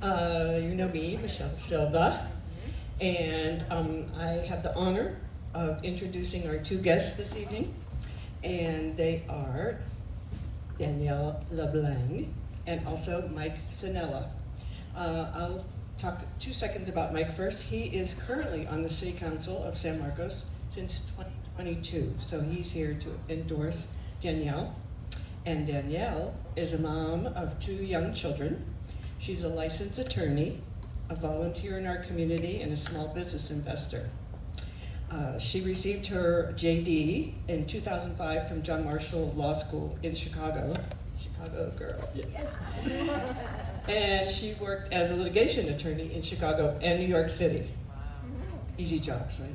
You know me, Michelle Silva, and I have the honor of introducing our two guests this evening, and they are Danielle LeBlang and also Mike Sannella. I'll talk 2 seconds about Mike first. He is currently on the City Council of San Marcos since 2022, so he's here to endorse Danielle. And Danielle is a mom of 2 young children. She's a licensed attorney, a volunteer in our community, and a small business investor. She received her JD in 2005 from John Marshall Law School in Chicago. Chicago girl, yeah. And she worked as a litigation attorney in Chicago and New York City. Easy jobs, right?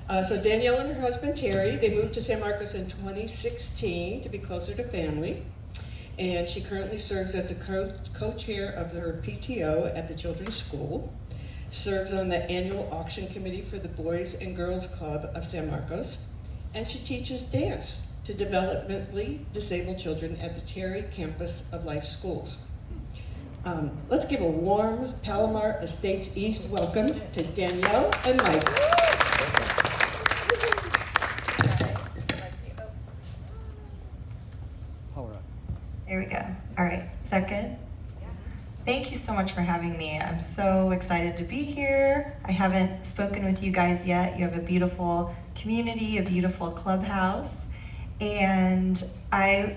Yeah. So Danielle and her husband Terry, they moved to San Marcos in 2016 to be closer to family. And she currently serves as a co-chair of her PTO at the Children's School, serves on the annual auction committee for the Boys and Girls Club of San Marcos, and she teaches dance to developmentally disabled children at the Terry Campus of Life Schools. Let's give a warm Palomar Estates East welcome to Danielle and Mike. There we go. All right, is that good? Thank you so much for having me. I'm so excited to be here. I haven't spoken with you guys yet. You have a beautiful community, a beautiful clubhouse, and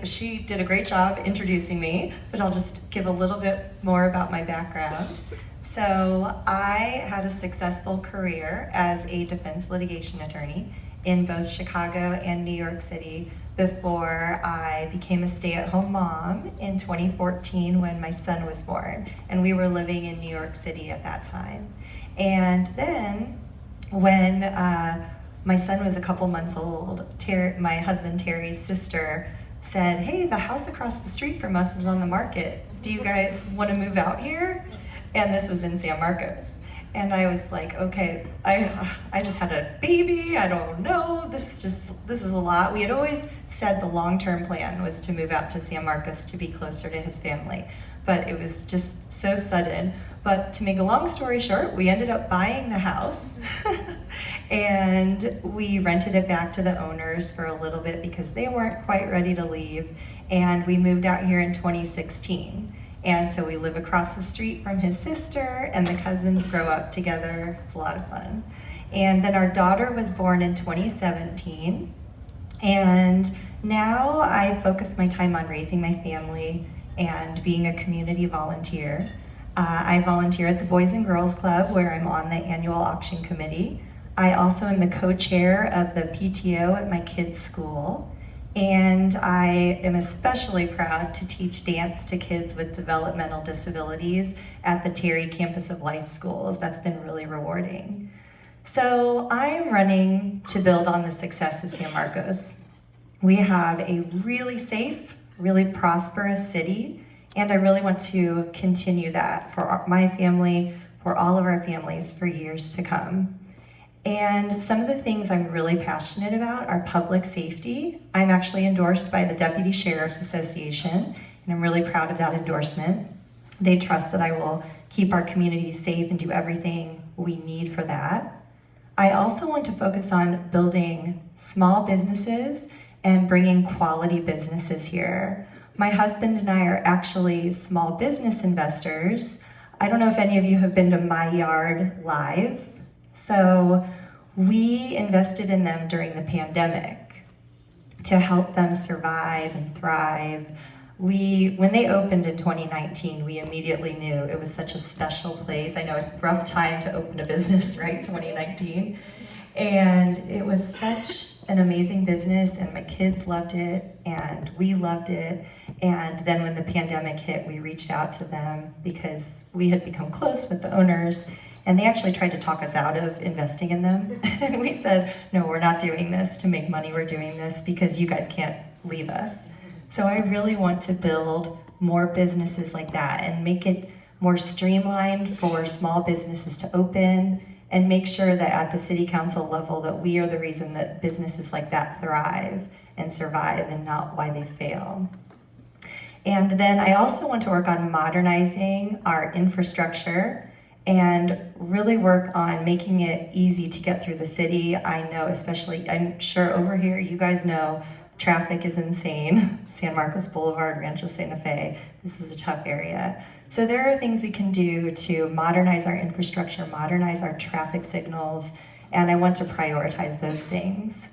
she did a great job introducing me, but I'll just give a little bit more about my background. So I had a successful career as a defense litigation attorney in both Chicago and New York City before I became a stay-at-home mom in 2014 when my son was born, and we were living in New York City at that time. And then when my son was a couple months old, my husband Terry's sister said, "Hey, the house across the street from us is on the market. Do you guys want to move out here?" And this was in San Marcos. And I was like, okay, I just had a baby, I don't know, this is a lot. We had always said the long-term plan was to move out to San Marcos to be closer to his family, but it was just so sudden. But to make a long story short, we ended up buying the house and we rented it back to the owners for a little bit because they weren't quite ready to leave, and we moved out here in 2016. And so we live across the street from his sister, and the cousins grow up together. It's a lot of fun. And then our daughter was born in 2017. And now I focus my time on raising my family and being a community volunteer. I volunteer at the Boys and Girls Club, where I'm on the annual auction committee. I also am the co-chair of the PTO at my kids' school. And I am especially proud to teach dance to kids with developmental disabilities at the Terry Campus of Life Schools. That's been really rewarding. So I'm running to build on the success of San Marcos. We have a really safe, really prosperous city, and I really want to continue that for my family, for all of our families for years to come. And some of the things I'm really passionate about are public safety. I'm actually endorsed by the Deputy Sheriff's Association, and I'm really proud of that endorsement. They trust that I will keep our community safe and do everything we need for that. I also want to focus on building small businesses and bringing quality businesses here. My husband and I are actually small business investors. I don't know if any of you have been to My Yard Live. So we invested in them during the pandemic to help them survive and thrive. When they opened in 2019, we immediately knew it was such a special place. I know a rough time to open a business, right, 2019. And it was such an amazing business, and my kids loved it, and we loved it. And then when the pandemic hit, we reached out to them because we had become close with the owners, and they actually tried to talk us out of investing in them. And we said, no, we're not doing this to make money, we're doing this because you guys can't leave us. So I really want to build more businesses like that and make it more streamlined for small businesses to open, and make sure that at the city council level that we are the reason that businesses like that thrive and survive and not why they fail. And then I also want to work on modernizing our infrastructure and really work on making it easy to get through the city. I know, especially, I'm sure over here, you guys know, traffic is insane. San Marcos Boulevard, Rancho Santa Fe, this is a tough area. So there are things we can do to modernize our infrastructure, modernize our traffic signals, and I want to prioritize those things.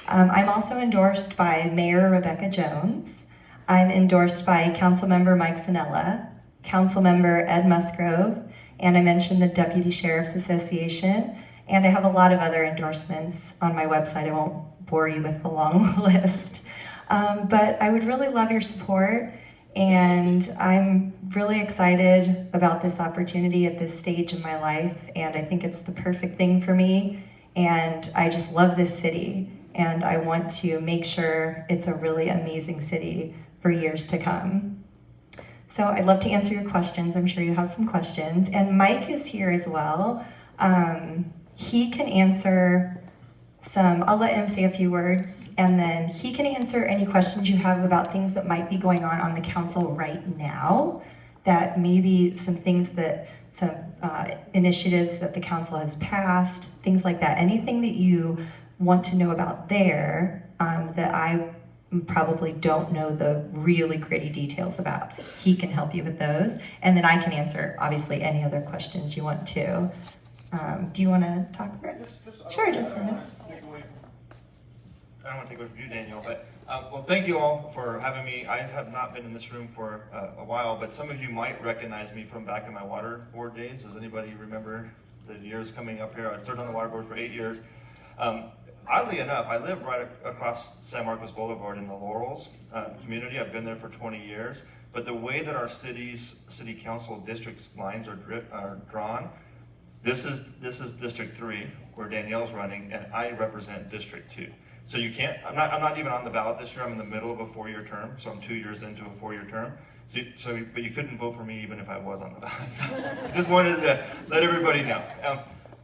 I'm also endorsed by Mayor Rebecca Jones. I'm endorsed by Council Member Mike Sannella, Council Member Ed Musgrove, and I mentioned the Deputy Sheriff's Association, and I have a lot of other endorsements on my website. I won't bore you with the long list. But I would really love your support, and I'm really excited about this opportunity at this stage in my life, and I think it's the perfect thing for me, and I just love this city, and I want to make sure it's a really amazing city for years to come. So I'd love to answer your questions. I'm sure you have some questions. And Mike is here as well. He can answer I'll let him say a few words, and then he can answer any questions you have about things that might be going on the council right now, that maybe some initiatives that the council has passed, things like that. Anything that you want to know about there that I probably don't know the really gritty details about. He can help you with those. And then I can answer, obviously, any other questions you want to. Do you want to talk, Brett? Sure, just a minute. I don't want to take away from you, Danielle, but well, thank you all for having me. I have not been in this room for a while, but some of you might recognize me from back in my water board days. Does anybody remember the years coming up here? I served on the water board for 8 years. Oddly enough, I live right across San Marcos Boulevard in the Laurels community. I've been there for 20 years, but the way that our city council district lines are drawn, this is District 3, where Danielle's running, and I represent District 2. So you can't, I'm not even on the ballot this year. I'm in the middle of a 4-year term, so I'm 2 years into a 4-year term. But you couldn't vote for me even if I was on the ballot. So I just wanted to let everybody know.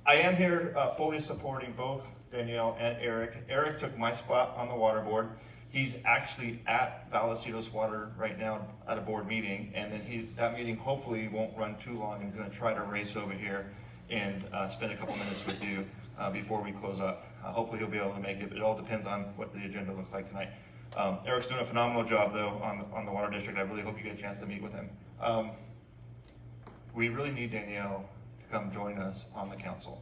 I am here fully supporting both Danielle and Erik. Erik took my spot on the water board. He's actually at Vallecitos Water right now at a board meeting, and then that meeting hopefully won't run too long. He's going to try to race over here and spend a couple minutes with you before we close up. Hopefully he'll be able to make it, but it all depends on what the agenda looks like tonight. Erik's doing a phenomenal job though on the water district. I really hope you get a chance to meet with him. We really need Danielle to come join us on the council.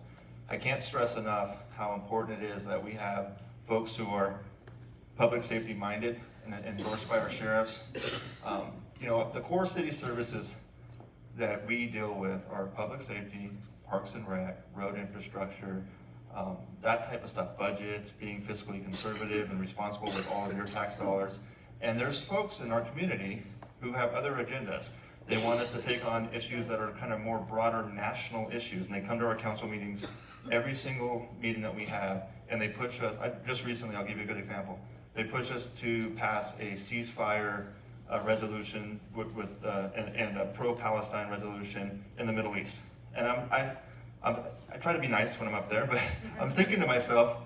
I can't stress enough how important it is that we have folks who are public safety minded and endorsed by our sheriffs. The core city services that we deal with are public safety, parks and rec, road infrastructure, that type of stuff, budgets, being fiscally conservative and responsible with all of your tax dollars. And there's folks in our community who have other agendas. They want us to take on issues that are kind of more broader national issues, and they come to our council meetings, every single meeting that we have, and they push us, just recently, I'll give you a good example. They push us to pass a ceasefire resolution and a pro-Palestine resolution in the Middle East. And I try to be nice when I'm up there, but I'm thinking to myself,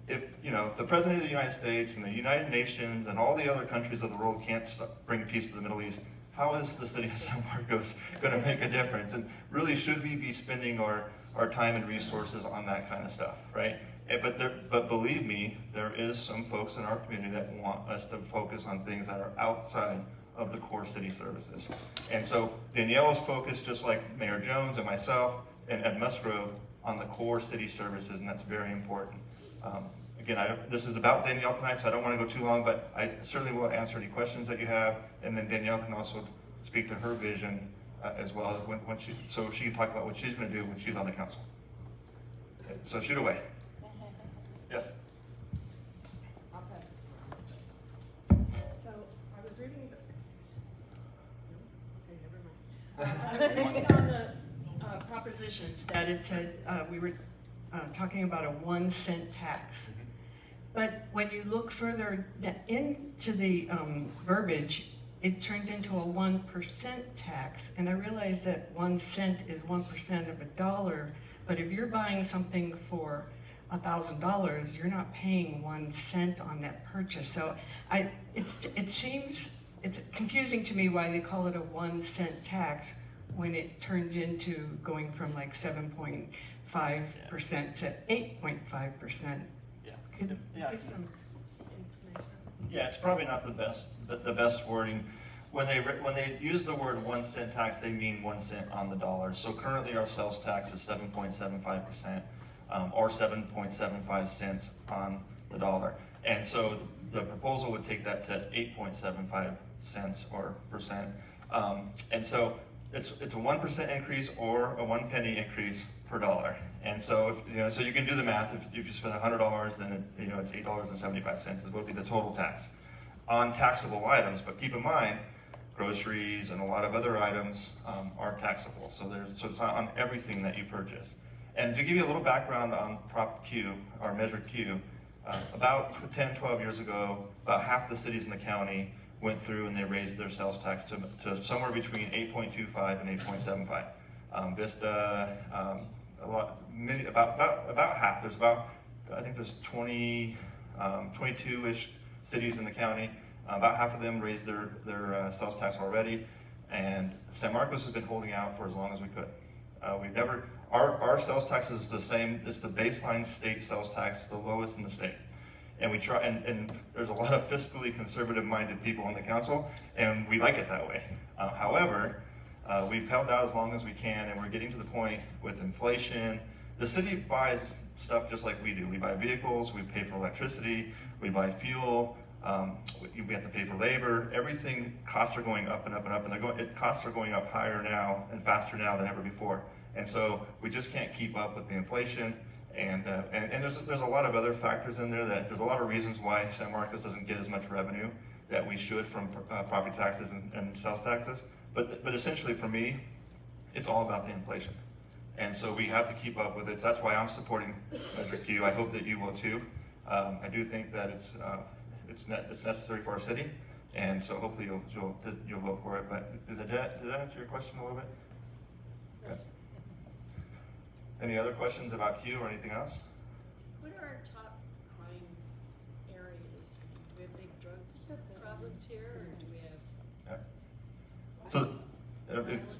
if the President of the United States and the United Nations and all the other countries of the world can't bring peace to the Middle East, how is the city of San Marcos going to make a difference? And really, should we be spending our time and resources on that kind of stuff, right? But believe me, there is some folks in our community that want us to focus on things that are outside of the core city services. And so Danielle is focused, just like Mayor Jones and myself and Ed Musgrove, on the core city services, and that's very important. Again, this is about Danielle tonight, so I don't want to go too long, but I certainly will answer any questions that you have, and then Danielle can also speak to her vision as well, so she can talk about what she's going to do when she's on the council. Okay, so shoot away. Yes? So I was reading I was reading on the propositions that it said we were talking about a 1 cent tax. But when you look further into the verbiage, it turns into a 1% tax. And I realize that 1 cent is 1% of $1, but if you're buying something for $1,000, you're not paying 1 cent on that purchase. So it seems it's confusing to me why they call it a 1 cent tax when it turns into going from like 7.5% to 8.5%. Yeah. Could Yeah. give some information? Yeah, it's probably not the best wording. When they use the word 1 cent tax, they mean 1 cent on the dollar. So currently our sales tax is 7.75%, or 7.75 cents on the dollar. And so the proposal would take that to 8.75 cents or percent. And so it's a 1% increase or a 1 penny increase per dollar. And so so you can do the math. If you spend $100, then it's $8.75 is what would be the total tax on taxable items. But keep in mind, groceries and a lot of other items are taxable. So it's not on everything that you purchase. And to give you a little background on Prop Q, or Measure Q, about 10, 12 years ago, about half the cities in the county went through and they raised their sales tax to somewhere between 8.25 and 8.75. Vista, about half. I think there's 22-ish cities in the county. About half of them raised their sales tax already, and San Marcos has been holding out for as long as we could. Our sales tax is the same. It's the baseline state sales tax, the lowest in the state. And we try, and there's a lot of fiscally conservative-minded people on the council, and we like it that way. However, we've held out as long as we can, and we're getting to the point with inflation. The city buys stuff just like we do. We buy vehicles, we pay for electricity, we buy fuel. We have to pay for labor. Everything, costs are going up and up and up, and costs are going up higher now and faster now than ever before. And so we just can't keep up with the inflation. And there's a lot of other factors in there. That there's a lot of reasons why San Marcos doesn't get as much revenue that we should from property taxes and sales taxes. But essentially for me, it's all about the inflation. And so we have to keep up with it. So that's why I'm supporting Measure Q. I hope that you will too. I do think that it's necessary for our city, and so hopefully you'll vote for it. But did that answer your question a little bit? Okay. Any other questions about Q or anything else? What are our top crime areas? Do we have big drug problems here, or do we have violent crimes?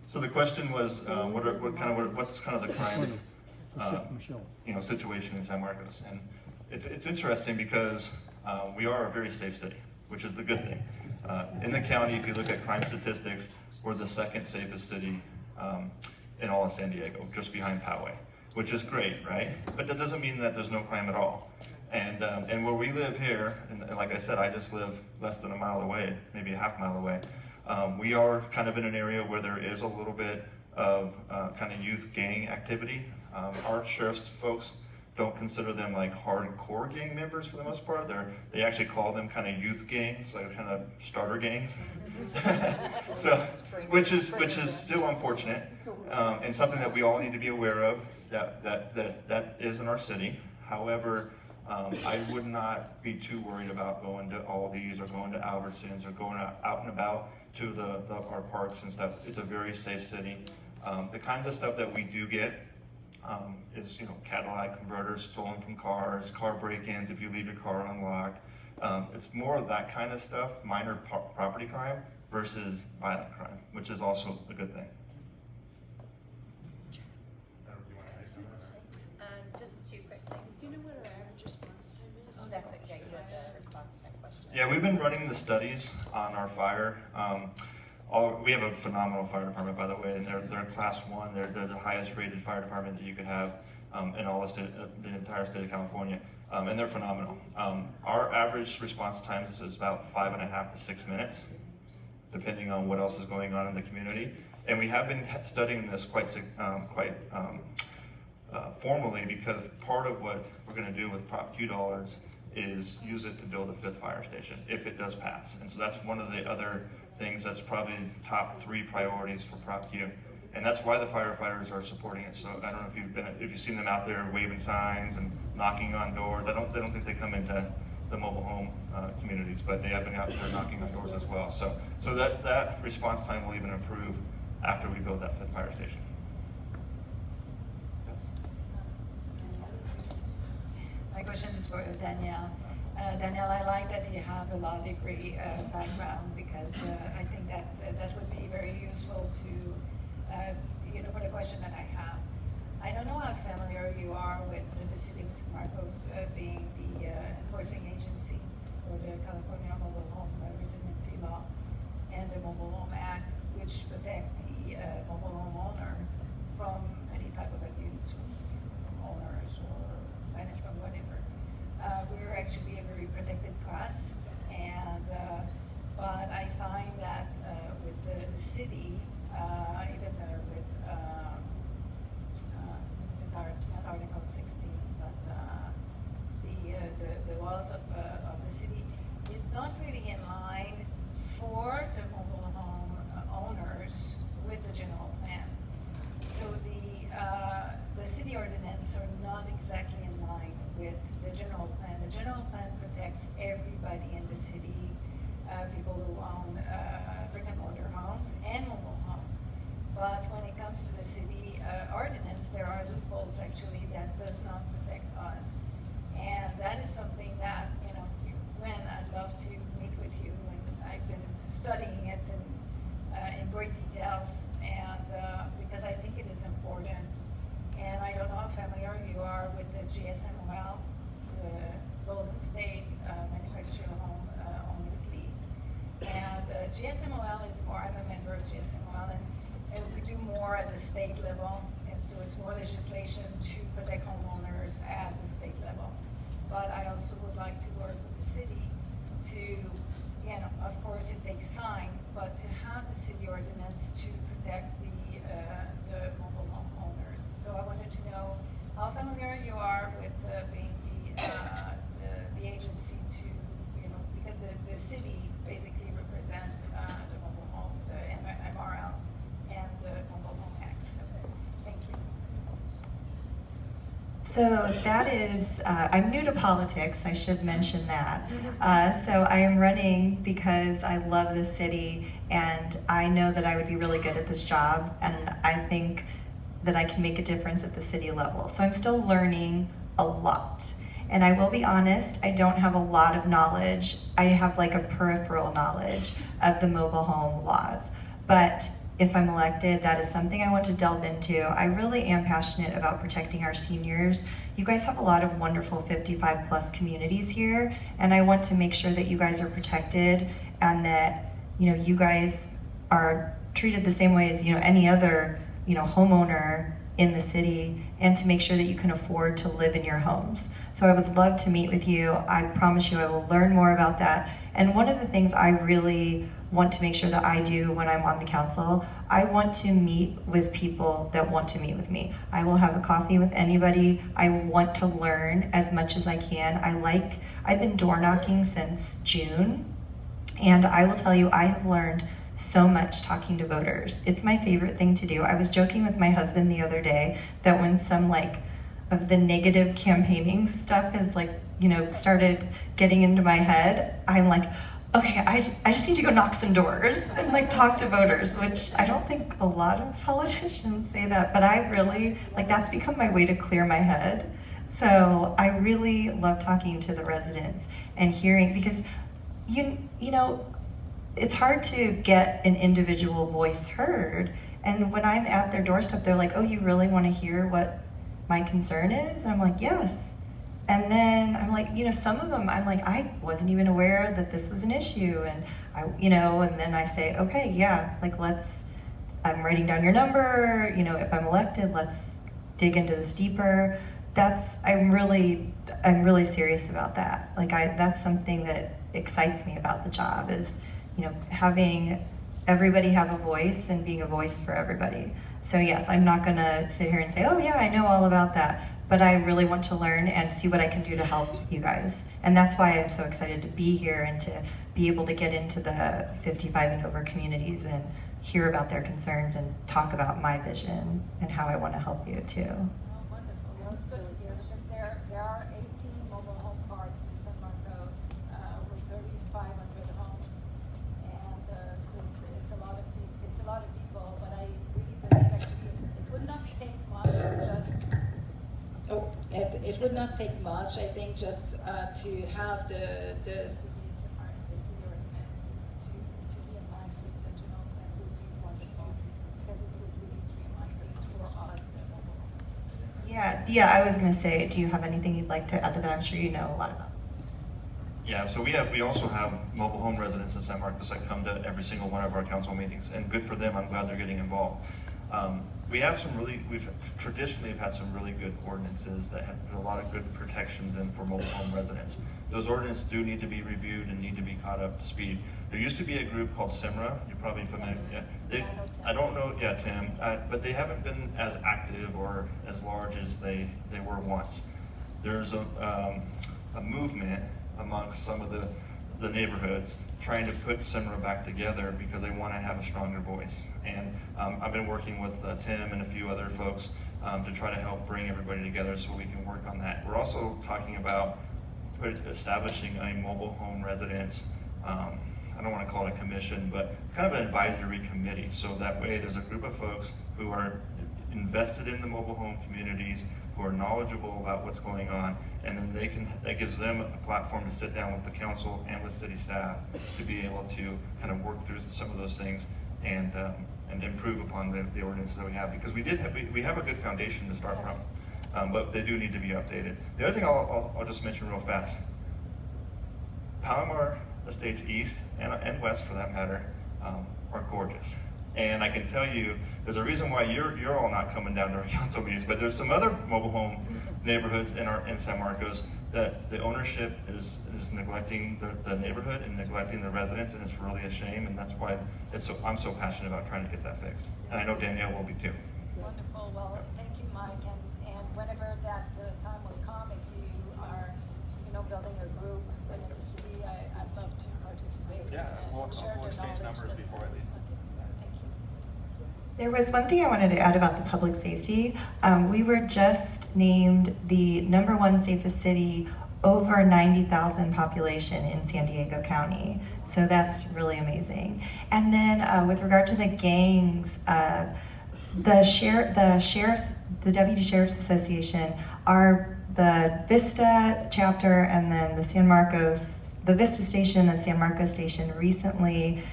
So the question was, what's kind of the crime situation in San Marcos? And it's interesting because we are a very safe city, which is the good thing. In the county, if you look at crime statistics, we're the second safest city in all of San Diego, just behind Poway, which is great, right? But that doesn't mean that there's no crime at all. And where we live here, and like I said, I just live less than a mile away, maybe a half mile away. We are kind of in an area where there is a little bit of kind of youth gang activity. Our sheriff's folks don't consider them like hardcore gang members for the most part. They actually call them kind of youth gangs, like kind of starter gangs. So, which is still unfortunate, and something that we all need to be aware of. That is in our city. However, I would not be too worried about going to Aldi's or going to Albertsons or going out and about to our parks and stuff. It's a very safe city. The kinds of stuff that we do get is Cadillac converters stolen from cars, car break-ins if you leave your car unlocked. It's more of that kind of stuff, minor property crime versus violent crime, which is also a good thing. Just two quick things. Do you know what our average response time is? Oh, that's okay. You had the response time question. Yeah, we've been running the studies on our fire. We have a phenomenal fire department, by the way, and they're class 1. They're the highest rated fire department that you could have in all the entire state of California, and they're phenomenal. Our average response time is about 5.5 to 6 minutes, depending on what else is going on in the community. And we have been studying this quite formally, because part of what we're going to do with Prop Q dollars is use it to build a 5th fire station if it does pass. And so that's one of the other things that's probably top 3 priorities for Prop Q. And that's why the firefighters are supporting it. So I don't know if you've seen them out there waving signs and knocking on doors. I don't think they come into the mobile home communities, but they have been out there knocking on doors as well. So that response time will even improve after we build that 5th fire station. My question is for Danielle. Danielle, I like that you have a law degree background because I think that would be very useful to, for the question that I have. I don't know how familiar you are with the city of San Marcos being the enforcing agency for the California Mobile Home Residency Law and the Mobile Home Act, which protect the mobile home owner from any type of abuse from owners or management, whatever. We're actually a very protected class, and but I find that with the city, even with not Article 16, but the laws of the city is not really in line for the mobile home owners with the general plan. So the city ordinance are not exactly in line with the general plan. The general plan protects everybody in the city, people who own brick and mortar homes and mobile homes. But when it comes to the city ordinance, there are loopholes actually that does not protect us. And that is something that, when I'd love to meet with you, and I've been studying it in great details, and because I think it is important. And I don't know how familiar you are with the GSMOL, the Golden State Manufactured Home Owners League. And GSMOL is more, I'm a member of GSMOL, and we do more at the state level, and so it's more legislation to protect homeowners at the state level. But I also would like to work with the city to, of course it takes time, but to have the city ordinance to protect the mobile home owners. So I wanted to know how familiar you are with being the agency to, because the city basically represent the mobile home, the MRLs, and the mobile home acts. So, thank you. So that is, I'm new to politics, I should mention that. So I am running because I love this city and I know that I would be really good at this job, and I think that I can make a difference at the city level. So I'm still learning a lot. And I will be honest, I don't have a lot of knowledge. I have like a peripheral knowledge of the mobile home laws. But if I'm elected, that is something I want to delve into. I really am passionate about protecting our seniors. You guys have a lot of wonderful 55 plus communities here, and I want to make sure that you guys are protected and that you guys are treated the same way as any other homeowner in the city, and to make sure that you can afford to live in your homes. So I would love to meet with you. I promise you I will learn more about that. And one of the things I really want to make sure that I do when I'm on the council, I want to meet with people that want to meet with me. I will have a coffee with anybody. I want to learn as much as I can. I've been door knocking since June, and I will tell you, I have learned so much talking to voters. It's my favorite thing to do. I was joking with my husband the other day that when some of the negative campaigning stuff is started getting into my head, I'm like, okay, I just need to go knock some doors and talk to voters, which I don't think a lot of politicians say that, but I really, that's become my way to clear my head. So I really love talking to the residents and hearing, because it's hard to get an individual voice heard. And when I'm at their doorstep, they're like, oh, you really want to hear what my concern is? And I'm like, yes. And then I'm like, some of them, I'm like, I wasn't even aware that this was an issue. And and then I say, okay, yeah, I'm writing down your number. If I'm elected, let's dig into this deeper. I'm really serious about that. That's something that excites me about the job is, having everybody have a voice and being a voice for everybody. So yes, I'm not gonna sit here and say, oh yeah, I know all about that, but I really want to learn and see what I can do to help you guys. And that's why I'm so excited to be here and to be able to get into the 55 and over communities and hear about their concerns and talk about my vision and how I wanna help you too. Oh, wonderful. Well, it's good to hear because there are 18 mobile home parks in San Marcos with 3,500 homes, and so it's a lot of people. But I really believe actually it would not take much just. Oh, it it would not take much, I think, just to have the It's a part of the city ordinance is to be in line with the general plan would be wonderful, because it would really streamline things for us, the mobile home. Yeah, I was gonna say, do you have anything you'd like to add to that? I'm sure you know a lot about. Yeah, so we also have mobile home residents in San Marcos that come to every single one of our council meetings, and good for them. I'm glad they're getting involved. We've traditionally had some really good ordinances that have a lot of good protections in for mobile home residents. Those ordinances do need to be reviewed and need to be caught up to speed. There used to be a group called SIMRA, you're probably familiar. Yes. I don't know, Tim, but they haven't been as active or as large as they were once. There's a movement amongst some of the neighborhoods trying to put SIMRA back together because they want to have a stronger voice. And I've been working with Tim and a few other folks to try to help bring everybody together so we can work on that. We're also talking about establishing a mobile home residence, I don't want to call it a commission, but kind of an advisory committee. So that way there's a group of folks who are invested in the mobile home communities, who are knowledgeable about what's going on, and then that gives them a platform to sit down with the council and with city staff to be able to kind of work through some of those things and improve upon the ordinances that we have, because we have a good foundation to start from, but they do need to be updated. The other thing I'll just mention real fast, Palomar Estates East and West, for that matter, are gorgeous. And I can tell you, there's a reason why you're all not coming down to our council meetings, but there's some other mobile home neighborhoods in San Marcos that the ownership is neglecting the neighborhood and neglecting the residents, and it's really a shame, and that's why I'm so passionate about trying to get that fixed. And I know Danielle will be too. Wonderful, well, thank you, Mike, and whenever that time will come, if you are, building a group within the city, I'd love to participate. Yeah, and share we'll the exchange knowledge numbers that- before I leave. Okay, thank you. There was one thing I wanted to add about the public safety. We were just named the #1 safest city over 90,000 population in San Diego County. So that's really amazing. And then with regard to the gangs, the Deputy Sheriff's Association, the Vista chapter and then the Vista Station and San Marcos Station recently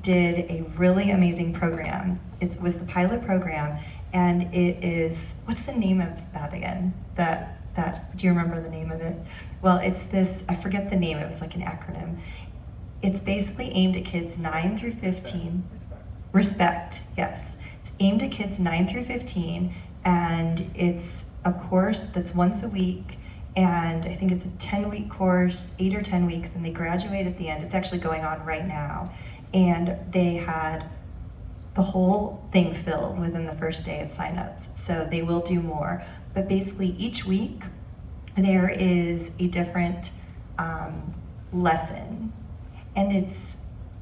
did a really amazing program. It was the pilot program, and it is, what's the name of that again? Do you remember the name of it? Well, it's this, I forget the name, it was like an acronym. It's basically aimed at kids 9 through 15. Respect, yes. It's aimed at kids 9 through 15, and it's a course that's once a week, and I think it's a 10-week course, 8 or 10 weeks, and they graduate at the end. It's actually going on right now. And they had the whole thing filled within the first day of signups. So they will do more. But basically each week there is a different lesson. And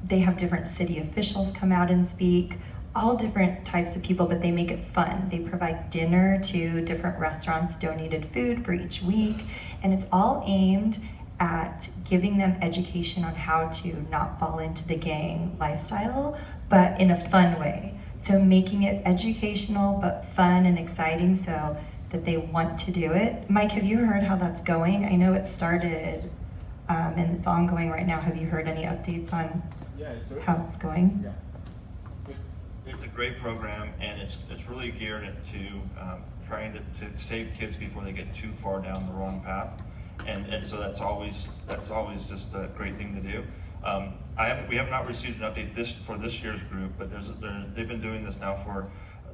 they have different city officials come out and speak, all different types of people, but they make it fun. They provide dinner to different restaurants, donated food for each week, and it's all aimed at giving them education on how to not fall into the gang lifestyle, but in a fun way. So making it educational, but fun and exciting so that they want to do it. Mike, have you heard how that's going? I know it started and it's ongoing right now. Have you heard any updates on how it's going? Yeah. It's a great program, and it's really geared to trying to save kids before they get too far down the wrong path. And so that's always just a great thing to do. We have not received an update for this year's group, but they've been doing this now for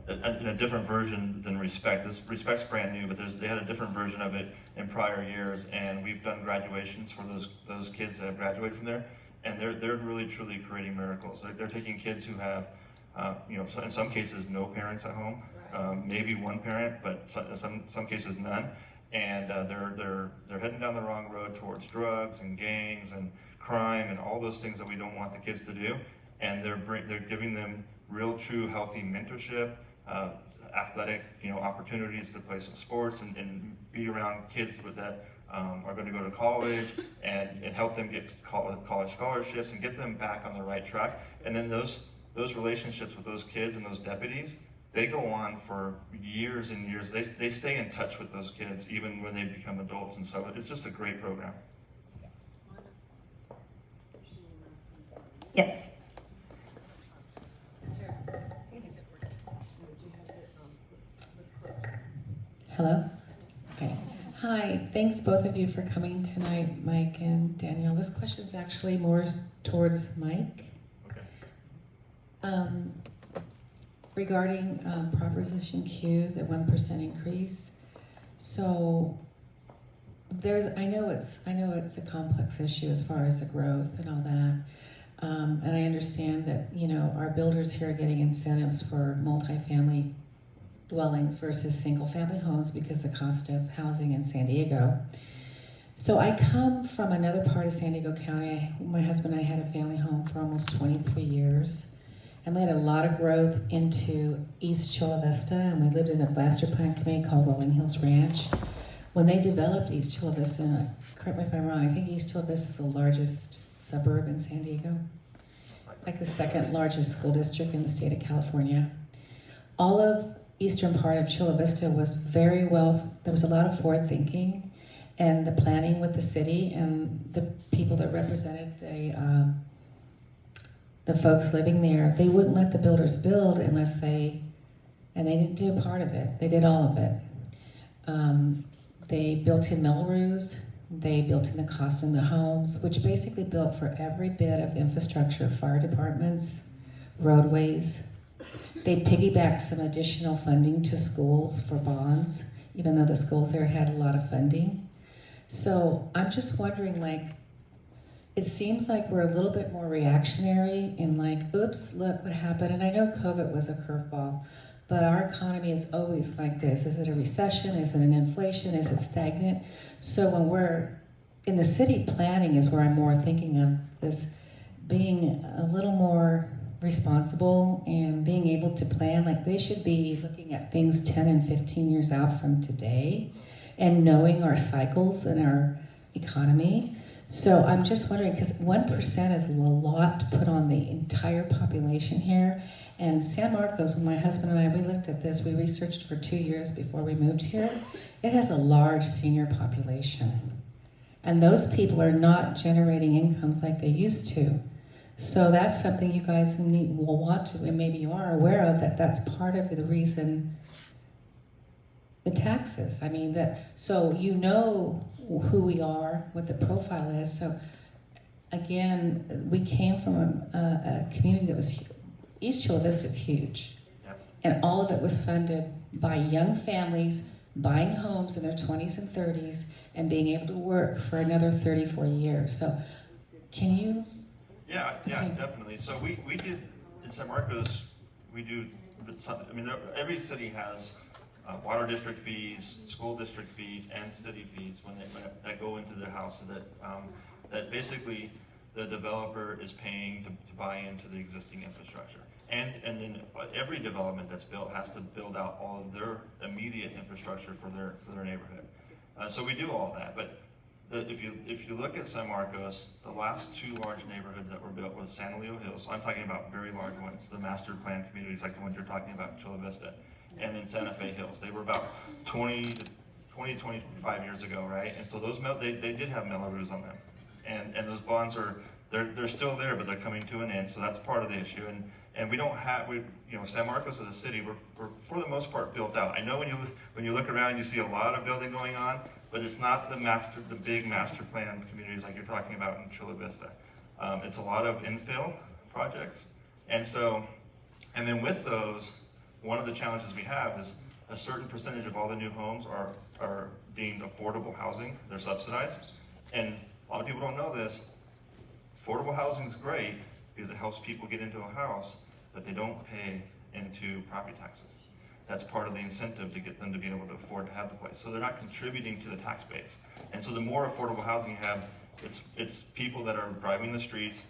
in a different version than Respect. Respect's brand new, but they had a different version of it in prior years, and we've done graduations for those kids that have graduated from there, and they're really truly creating miracles. They're taking kids who have in some cases no parents at home, maybe one parent, but some cases none. And they're heading down the wrong road towards drugs and gangs and crime and all those things that we don't want the kids to do. And they're giving them real, true, healthy mentorship, athletic, opportunities to play some sports and be around kids that are going to go to college and help them get college scholarships and get them back on the right track. And then those relationships with those kids and those deputies they go on for years and years. They stay in touch with those kids even when they become adults, and so it's just a great program. Yes. Hello? Okay. Hi, thanks both of you for coming tonight, Mike and Danielle. This question is actually more towards Mike. Okay. Regarding Proposition Q, the 1% increase. So I know it's a complex issue as far as the growth and all that. And I understand that, our builders here are getting incentives for multifamily dwellings versus single-family homes because of the cost of housing in San Diego. So I come from another part of San Diego County. My husband and I had a family home for almost 23 years. And we had a lot of growth into East Chula Vista, and we lived in a master plan community called Rolling Hills Ranch. When they developed East Chula Vista, correct me if I'm wrong, I think East Chula Vista is the largest suburb in San Diego, like the second largest school district in the state of California. All of eastern part of Chula Vista was very well, there was a lot of forward thinking, and the planning with the city and the people that represented the folks living there, they wouldn't let the builders build unless and they didn't do a part of it, they did all of it. They built in Melrose, they built in the cost in the homes, which basically built for every bit of infrastructure, fire departments, roadways. They piggybacked some additional funding to schools for bonds, even though the schools there had a lot of funding. So I'm just wondering, it seems like we're a little bit more reactionary and oops, look what happened. And I know COVID was a curveball, but our economy is always like this. Is it a recession? Is it an inflation? Is it stagnant? So when we're in the city, planning is where I'm more thinking of this being a little more responsible and being able to plan. They should be looking at things 10 and 15 years out from today and knowing our cycles and our economy. So I'm just wondering, because 1% is a lot to put on the entire population here. And San Marcos, when my husband and I, we looked at this, we researched for 2 years before we moved here. It has a large senior population. And those people are not generating incomes like they used to. So that's something you guys will want to, and maybe you are aware of, that's part of the reason the taxes. So you know who we are, what the profile is. So again, we came from a community that was, East Chula Vista is huge. Yep. And all of it was funded by young families buying homes in their 20s and 30s and being able to work for another 30, 40 years. So can you? Yeah, Okay. definitely. So we did, in San Marcos, we do, every city has water district fees, school district fees, and city fees that go into the house, so that basically the developer is paying to buy into the existing infrastructure. And then every development that's built has to build out all of their immediate infrastructure for their neighborhood. So we do all that, but if you look at San Marcos, the last two large neighborhoods that were built was San Leo Hills. So I'm talking about very large ones, the master plan communities like the ones you're talking about in Chula Vista, and then Santa Fe Hills. They were about 20 to 25 years ago, right? And so those they did have Melrose on them, and those bonds they're still there, but they're coming to an end. So that's part of the issue. And we don't have, San Marcos as a city, we're for the most part built out. I know when you look around, you see a lot of building going on, but it's not the big master plan communities like you're talking about in Chula Vista. It's a lot of infill projects. And then with those, one of the challenges we have is a certain percentage of all the new homes are deemed affordable housing. They're subsidized. And a lot of people don't know this. Affordable housing is great because it helps people get into a house, but they don't pay into property taxes. That's part of the incentive to get them to be able to afford to have the place. So they're not contributing to the tax base. And so the more affordable housing you have, it's people that are driving the streets,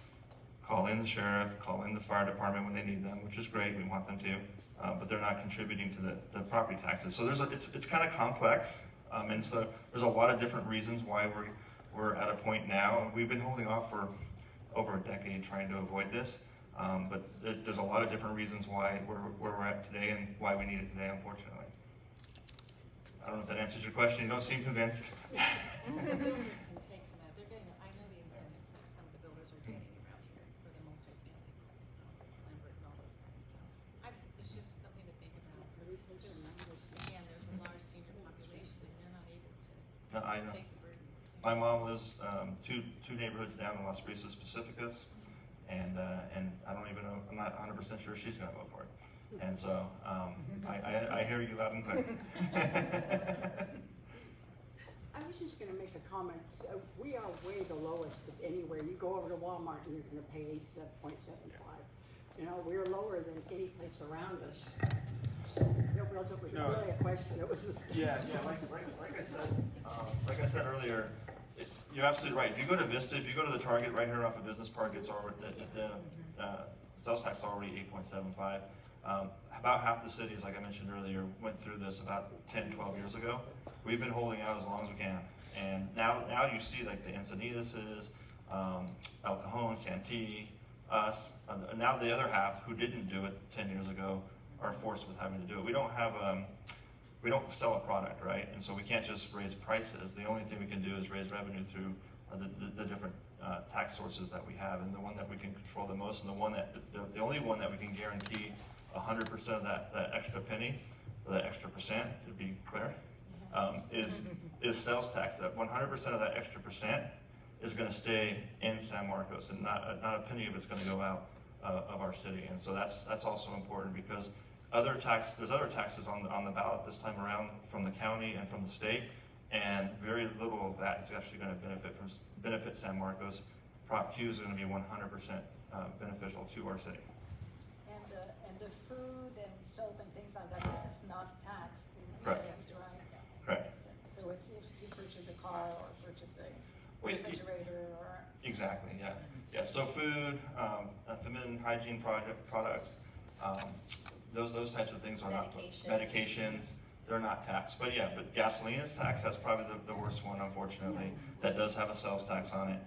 call in the sheriff, call in the fire department when they need them, which is great, we want them to, but they're not contributing to the property taxes. So it's kind of complex, and so there's a lot of different reasons why we're at a point now. We've been holding off for over a decade trying to avoid this. But there's a lot of different reasons why where we're at today and why we need it today, unfortunately. I don't know if that answers your question. You don't seem convinced. Can take some out. They're getting, I know the incentives that some of the builders are getting around here for the multifamily homes, so Lambert and all those guys, so it's just something to think about. Because, again, there's a large senior population and they're not able to No, I know. take the burden. My mom lives two neighborhoods down in Las Brisas Pacificas, and I don't even know, I'm not 100% sure she's gonna vote for it. And so, I hear you loud and clear. I was just gonna make a comment. We are way the lowest of anywhere. You go over to Walmart and you're gonna pay 87.75. You know, we're lower than any place around us. So it wasn't really a question, it was a Yeah, like I said earlier, you're absolutely right. If you go to Vista, if you go to the Target right here off of Business Park, it's already, the sales tax is already 8.75. About half the cities, like I mentioned earlier, went through this about 10, 12 years ago. We've been holding out as long as we can. And now you see like the Encinitas, El Cajon, Santee, us, now the other half who didn't do it 10 years ago are forced with having to do it. We don't have, we don't sell a product, right? And so we can't just raise prices. The only thing we can do is raise revenue through the different tax sources that we have, and the one that we can control the most, and the only one that we can guarantee 100% of that extra penny, or that extra percent, to be clear, is sales tax. That 100% of that extra percent is going to stay in San Marcos, and not a penny of it's going to go out of our city. And so that's also important, because there's other taxes on the ballot this time around from the county and from the state, and very little of that is actually going to benefit San Marcos. Prop Q is going to be 100% beneficial to our city. And the food and soap and things like that, this is not taxed in Correct. essence, right? Correct. So it's if you purchase a car or purchase a Well, refrigerator or. Exactly, yeah. Yeah, so food, feminine hygiene products, those types of things are not, medications, they're not taxed. But yeah, but gasoline is taxed. That's probably the worst one, unfortunately. That does have a sales tax on it.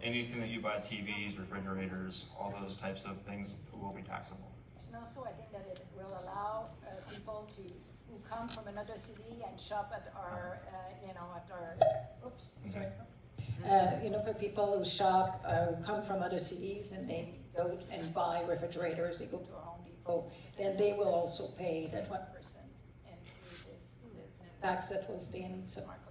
Anything that you buy, TVs, refrigerators, all those types of things will be taxable. And also, I think that it will allow people who come from another city and shop at our, oops, sorry. For people who shop, who come from other cities and they go and buy refrigerators, they go to a Home Depot, then they will also pay that 1% into this tax that will stay in San Marcos.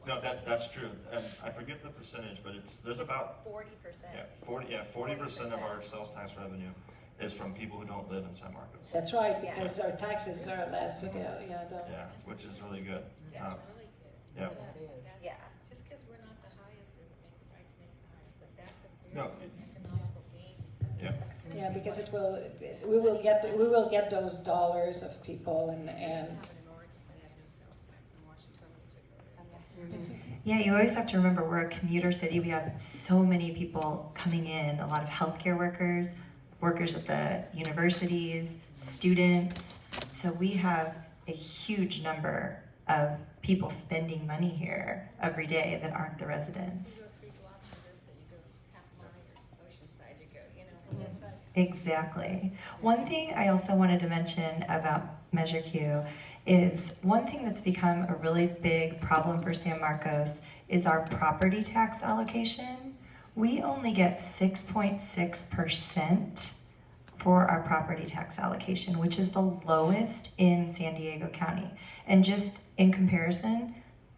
No, that's true. And I forget the percentage, but there's about 40%. 40% of our sales tax revenue is from people who don't live in San Marcos. That's right, because our taxes are less, Which is really good. That's really good. Yeah. Yeah. Just because we're not the highest doesn't make the price make the highest, but that's a No. very good economical gain. Yeah. Yeah, because we will get those dollars of people and. We used to have it in Oregon, but they had no sales tax, and Washington took it. Yeah, you always have to remember we're a commuter city. We have so many people coming in, a lot of healthcare workers at the universities, students. So we have a huge number of people spending money here every day that aren't the residents. You go 3 blocks from Vista, you go half a mile, or Oceanside, you go, That's right. Exactly. One thing I also wanted to mention about Measure Q is one thing that's become a really big problem for San Marcos is our property tax allocation. We only get 6.6% for our property tax allocation, which is the lowest in San Diego County. And just in comparison,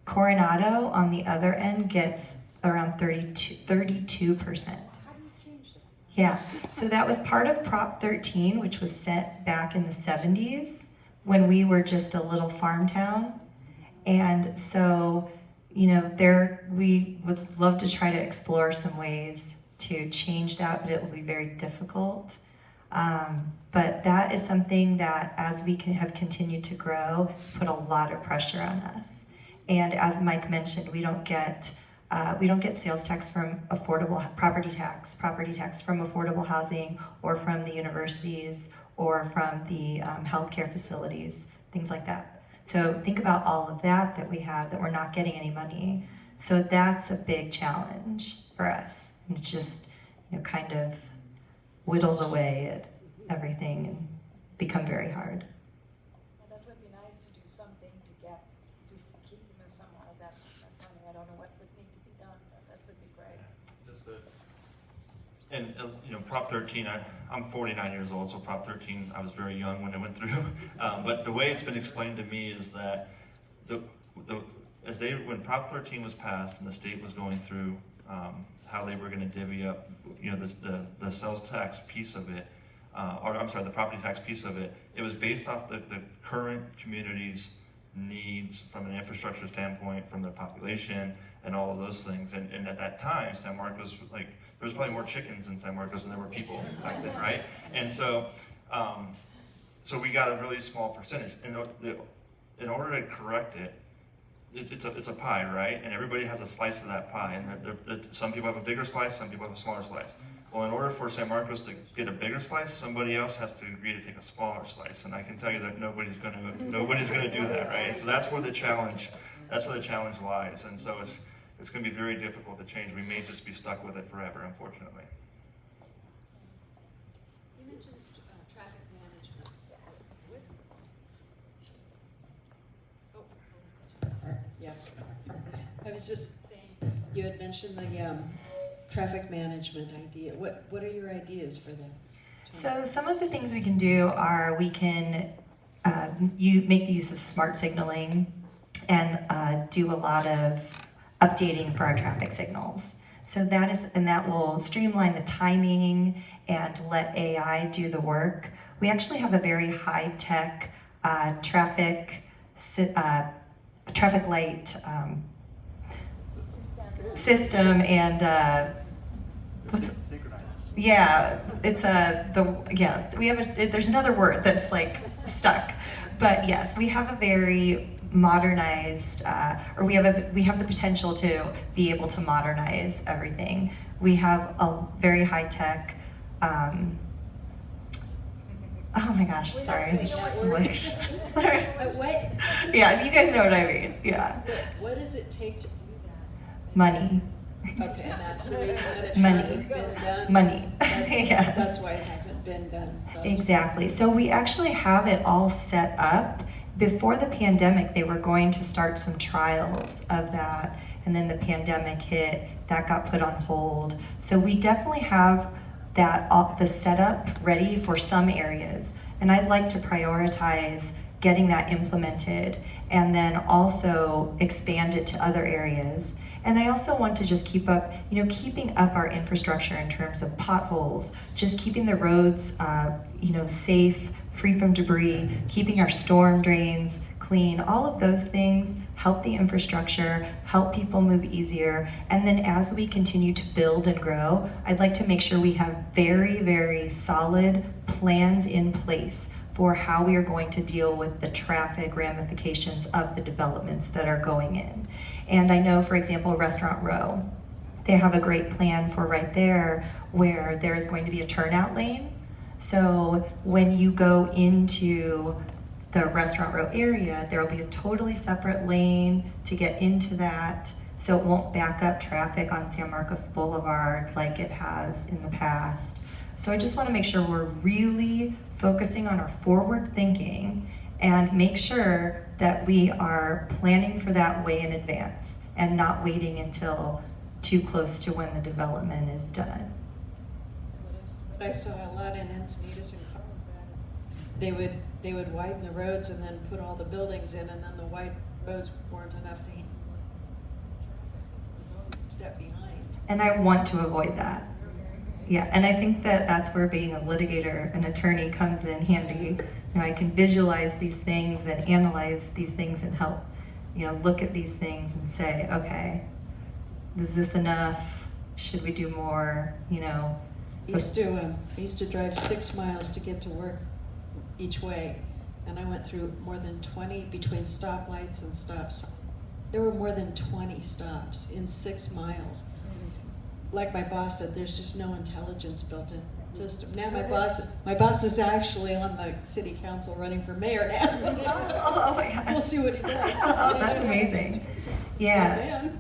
Coronado on the other end gets around 32%. How do you change that? Yeah, so that was part of Prop 13, which was set back in the 70s when we were just a little farm town. And so, we would love to try to explore some ways to change that, but it will be very difficult. But that is something that, as we have continued to grow, it's put a lot of pressure on us. And as Mike mentioned, we don't get sales tax from property tax from affordable housing, or from the universities, or from the healthcare facilities, things like that. So think about all of that we have that we're not getting any money. So that's a big challenge for us. And it's just, kind of whittled away at everything and become very hard. Well, that would be nice to do something to keep them somewhere. That's funny. I don't know what would need to be done, but that would be great. And Prop 13, I'm 49 years old, so Prop 13, I was very young when it went through. But the way it's been explained to me is that when Prop 13 was passed and the state was going through how they were going to divvy up, the sales tax piece of it, the property tax piece of it, it was based off the current community's needs from an infrastructure standpoint, from their population, and all of those things. And at that time, San Marcos, there was probably more chickens in San Marcos than there were people back then, right? And so, so we got a really small percentage. In order to correct it, it's a pie, right? And everybody has a slice of that pie. And some people have a bigger slice, some people have a smaller slice. Well, in order for San Marcos to get a bigger slice, somebody else has to agree to take a smaller slice. And I can tell you that nobody's going to do that, right? So that's where the challenge lies. And so it's going to be very difficult to change. We may just be stuck with it forever, unfortunately. You mentioned traffic management. Yeah. I was just saying, you had mentioned the traffic management idea. What are your ideas for that? So some of the things we can do are we can make the use of smart signaling and do a lot of updating for our traffic signals. So that will streamline the timing and let AI do the work. We actually have a very high-tech traffic light system, and there's another word that's like stuck, but yes, we have a very modernized, we have the potential to be able to modernize everything. We have a very high tech. Oh my gosh, sorry. What? Yeah, you guys know what I mean. Yeah. What does it take to do that? Money. Okay, and that's the reason that it Money. hasn't been done? Money. Yes. Yes. That's why it hasn't been done. Exactly. So we actually have it all set up. Before the pandemic, they were going to start some trials of that, and then the pandemic hit. That got put on hold. So we definitely have the setup ready for some areas, and I'd like to prioritize getting that implemented and then also expand it to other areas. And I also want to just keeping up our infrastructure in terms of potholes, just keeping the roads, safe, free from debris, keeping our storm drains clean. All of those things help the infrastructure, help people move easier. And then as we continue to build and grow, I'd like to make sure we have very, very solid plans in place for how we are going to deal with the traffic ramifications of the developments that are going in. And I know, for example, Restaurant Row, they have a great plan for right there where there is going to be a turnout lane. So when you go into the Restaurant Row area, there will be a totally separate lane to get into that, so it won't back up traffic on San Marcos Boulevard like it has in the past. So I just want to make sure we're really focusing on our forward thinking and make sure that we are planning for that way in advance and not waiting until too close to when the development is done. What I saw a lot in Encinitas and Carlsbad is they would widen the roads and then put all the buildings in, and then the wide roads weren't enough to handle it. It was always a step behind. And I want to avoid that. Yeah, and I think that's where being a litigator, an attorney, comes in handy. I can visualize these things and analyze these things and help, look at these things and say, okay, is this enough? Should we do more? I used to drive 6 miles to get to work each way, and I went through more than 20 between stoplights and stops. There were more than 20 stops in 6 miles. Like my boss said, there's just no intelligence built in the system. Now my boss is actually on the city council running for mayor now. Oh my gosh. We'll see what he does. Oh, that's amazing. Yeah.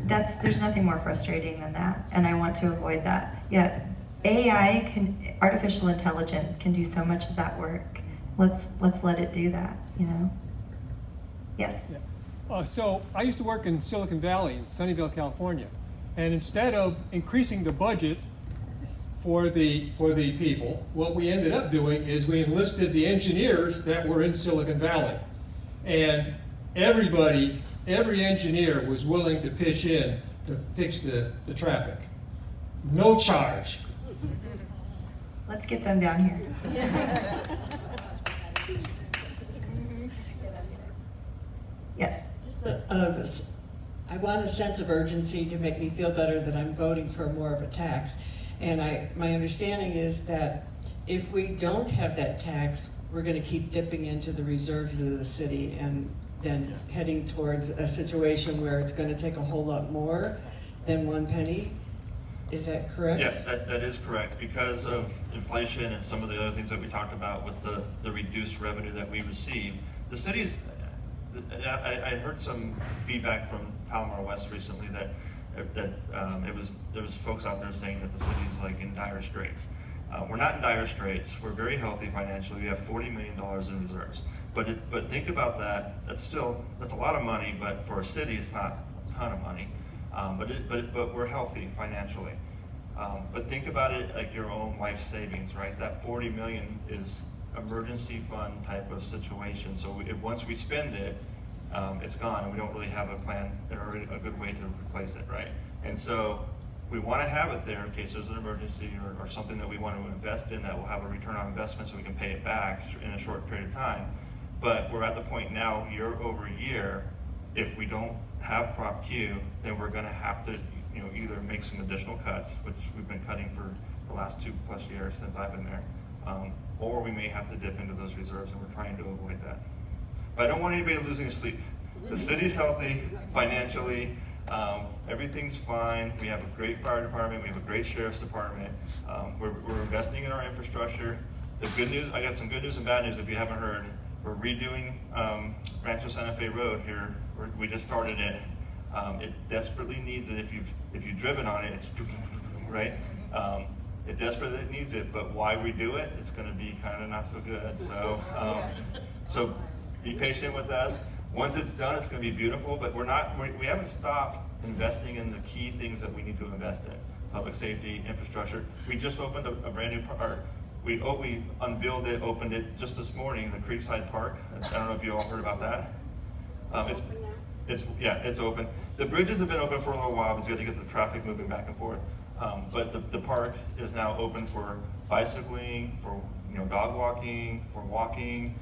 Yeah. There's nothing more frustrating than that, and I want to avoid that. Yeah. artificial intelligence can do so much of that work. Let's let it do that, you know? Yes? So I used to work in Silicon Valley in Sunnyvale, California. And instead of increasing the budget for the people, what we ended up doing is we enlisted the engineers that were in Silicon Valley. And every engineer was willing to pitch in to fix the traffic. No charge. Let's get them down here. Yes. I want a sense of urgency to make me feel better that I'm voting for more of a tax. And my understanding is that if we don't have that tax, we're going to keep dipping into the reserves of the city and then heading towards a situation where it's going to take a whole lot more than 1 penny. Is that correct? Yes, that is correct. Because of inflation and some of the other things that we talked about with the reduced revenue that we receive, the city's, I heard some feedback from Palomar West recently that there was folks out there saying that the city's like in dire straits. We're not in dire straits. We're very healthy financially. We have $40 million in reserves. But think about that. That's a lot of money. But for a city, it's not a ton of money. But we're healthy financially. But think about it like your own life savings, right? That $40 million is emergency fund type of situation. So once we spend it, it's gone, and we don't really have a plan or a good way to replace it, right? And so we want to have it there in case there's an emergency or something that we want to invest in that will have a return on investment so we can pay it back in a short period of time. But we're at the point now, year over year, if we don't have Prop Q, then we're going to have to, either make some additional cuts, which we've been cutting for the last 2+ years since I've been there, or we may have to dip into those reserves, and we're trying to avoid that. But I don't want anybody losing sleep. The city's healthy financially. Everything's fine. We have a great fire department. We have a great sheriff's department. We're investing in our infrastructure. The good news, I got some good news and bad news if you haven't heard. We're redoing Rancho Santa Fe Road here. We just started it. It desperately needs it. If you've driven on it, it's right. It desperately needs it, but why redo it? It's going to be kind of not so good. So be patient with us. Once it's done, it's going to be beautiful. But we haven't stopped investing in the key things that we need to invest in: public safety, infrastructure. We just opened a brand new park. We unveiled it, opened it just this morning, the Creekside Park. I don't know if you all heard about that. It's open. The bridges have been open for a little while because you have to get the traffic moving back and forth. But the park is now open for bicycling, for dog walking, for walking.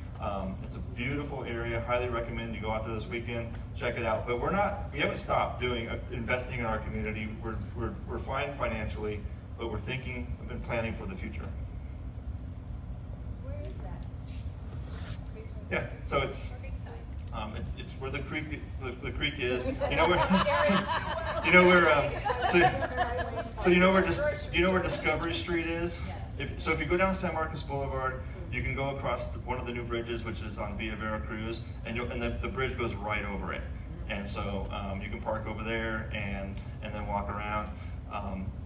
It's a beautiful area. Highly recommend you go out there this weekend, check it out. But we haven't stopped investing in our community. We're fine financially, but we're thinking and planning for the future. Where is that? Yeah, so it's where the creek is. Where Discovery Street is. If you go down San Marcos Boulevard, you can go across one of the new bridges, which is on Via Veracruz, and the bridge goes right over it. And so you can park over there and then walk around.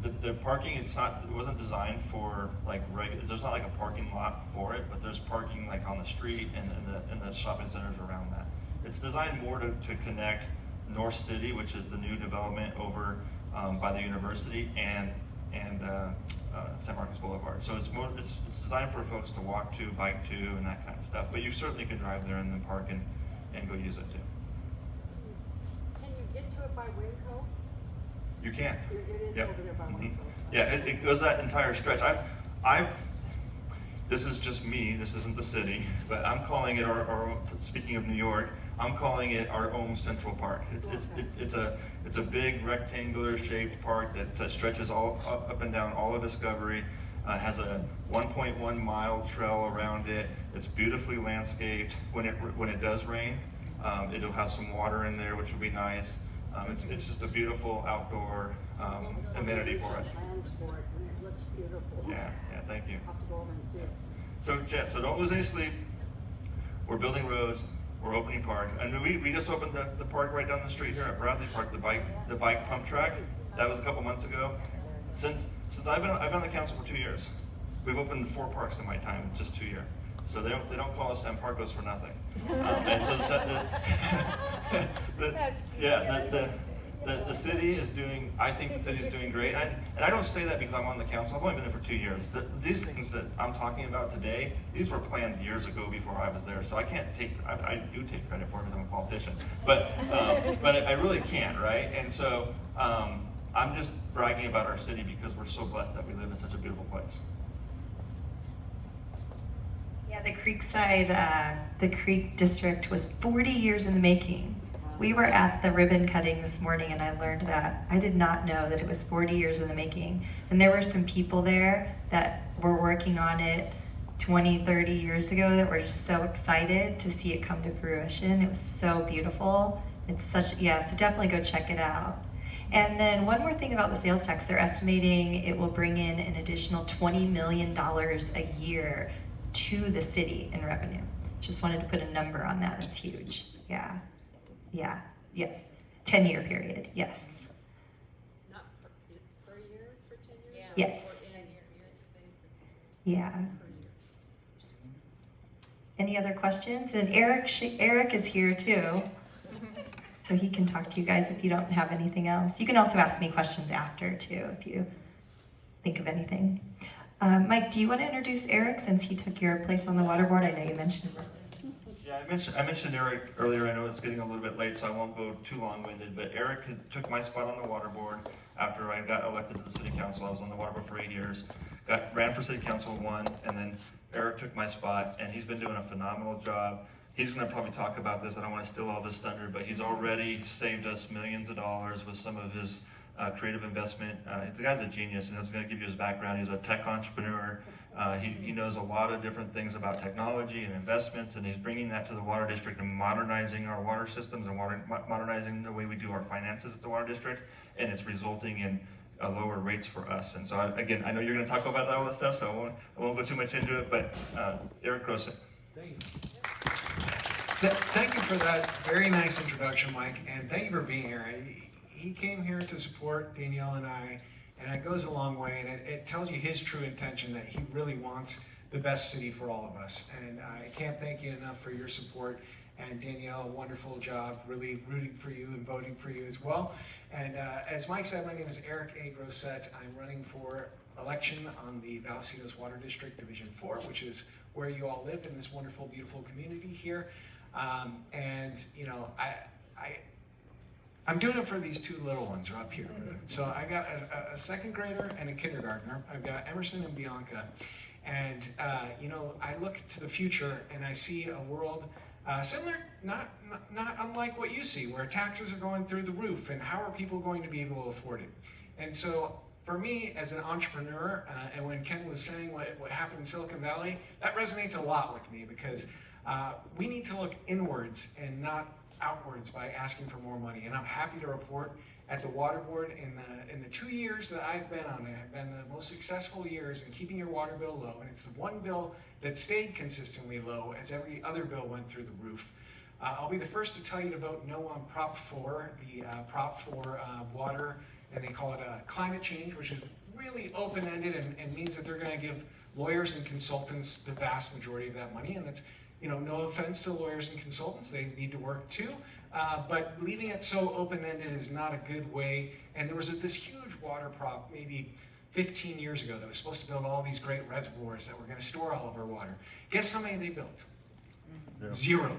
The parking, it wasn't designed for there's not like a parking lot for it, but there's parking like on the street and the shopping centers around that. It's designed more to connect North City, which is the new development over by the university, and San Marcos Boulevard. So it's designed for folks to walk to, bike to, and that kind of stuff. But you certainly can drive there and then park and go use it too. Can you get to it by Winco? You can. It is Yep. over there by Mhm. Winco. Yeah, it goes that entire stretch. This is just me, this isn't the city, but I'm calling it speaking of New York, I'm calling it our own Central Park. It's a big rectangular shaped park that stretches all up and down all of Discovery, has a 1.1 mile trail around it. It's beautifully landscaped. When it does rain, it'll have some water in there, which will be nice. It's just a beautiful outdoor amenity for us. Plans for it, and it looks beautiful. Yeah, thank you. I'll have to go over and see it. So don't lose any sleep. We're building roads. We're opening parks. And we just opened the park right down the street here at Bradley Park, the bike pump track. That was a couple months ago. Since I've been on the council for 2 years, we've opened 4 parks in my time, in just 2 years. So they don't call us San Parkos for nothing. And so the city is doing, I think the city is doing great. And I don't say that because I'm on the council. I've only been there for 2 years. These things that I'm talking about today, these were planned years ago before I was there. So I can't I do take credit for it because I'm a politician. But I really can't, right? And so I'm just bragging about our city because we're so blessed that we live in such a beautiful place. Yeah, the Creekside, the Creek District was 40 years in the making. We were at the ribbon cutting this morning and I learned that. I did not know that it was 40 years in the making. And there were some people there that were working on it 20, 30 years ago that were just so excited to see it come to fruition. It was so beautiful. It's such, yeah, so definitely go check it out. And then one more thing about the sales tax, they're estimating it will bring in an additional $20 million a year to the city in revenue. Just wanted to put a number on that. That's huge. Yeah. Yeah. Yes. 10-year period. Yes. Not per year for 10 years? Yeah. Yes. Or 10 year, you're estimating for 10 years. Yeah. Per year. Any other questions? And Erik is here too. So he can talk to you guys if you don't have anything else. You can also ask me questions after too if you think of anything. Mike, do you want to introduce Erik since he took your place on the water board? I know you mentioned him. Yeah, I mentioned Erik earlier. I know it's getting a little bit late, so I won't go too long-winded, but Erik took my spot on the water board after I got elected to the city council. I was on the water board for 8 years, ran for city council, won, and then Erik took my spot, and he's been doing a phenomenal job. He's going to probably talk about this. I don't want to steal all this thunder, but he's already saved us millions of dollars with some of his creative investment. The guy's a genius, and I was going to give you his background. He's a tech entrepreneur. He knows a lot of different things about technology and investments, and he's bringing that to the water district and modernizing our water systems and modernizing the way we do our finances at the water district, and it's resulting in lower rates for us. And so, again, I know you're going to talk about all that stuff, so I won't go too much into it, but Erik Groset. Thank you. Thank you for that very nice introduction, Mike, and thank you for being here. He came here to support Danielle and I, and it goes a long way, and it tells you his true intention that he really wants the best city for all of us. And I can't thank you enough for your support. And Danielle, wonderful job, really rooting for you and voting for you as well. And as Mike said, my name is Erik A. Groset. I'm running for election on the Vallecitos Water District Division 4, which is where you all live in this wonderful, beautiful community here. And you know, I'm doing it for these two little ones up here. So I got a second grader and a kindergartner. I've got Emerson and Bianca. And you know, I look to the future and I see a world similar, not unlike what you see, where taxes are going through the roof, and how are people going to be able to afford it? And so for me as an entrepreneur, and when Ken was saying what happened in Silicon Valley, that resonates a lot with me, because we need to look inwards and not outwards by asking for more money. And I'm happy to report at the water board in the 2 years that I've been on it have been the most successful years in keeping your water bill low. And it's the one bill that stayed consistently low as every other bill went through the roof. I'll be the first to tell you to vote no on Prop 4, the Prop 4 water, and they call it climate change, which is really open-ended and means that they're going to give lawyers and consultants the vast majority of that money. And that's, you know, no offense to lawyers and consultants, they need to work too. But leaving it so open-ended is not a good way. And there was this huge water prop maybe 15 years ago that was supposed to build all these great reservoirs that were going to store all of our water. Guess how many they built? Zero.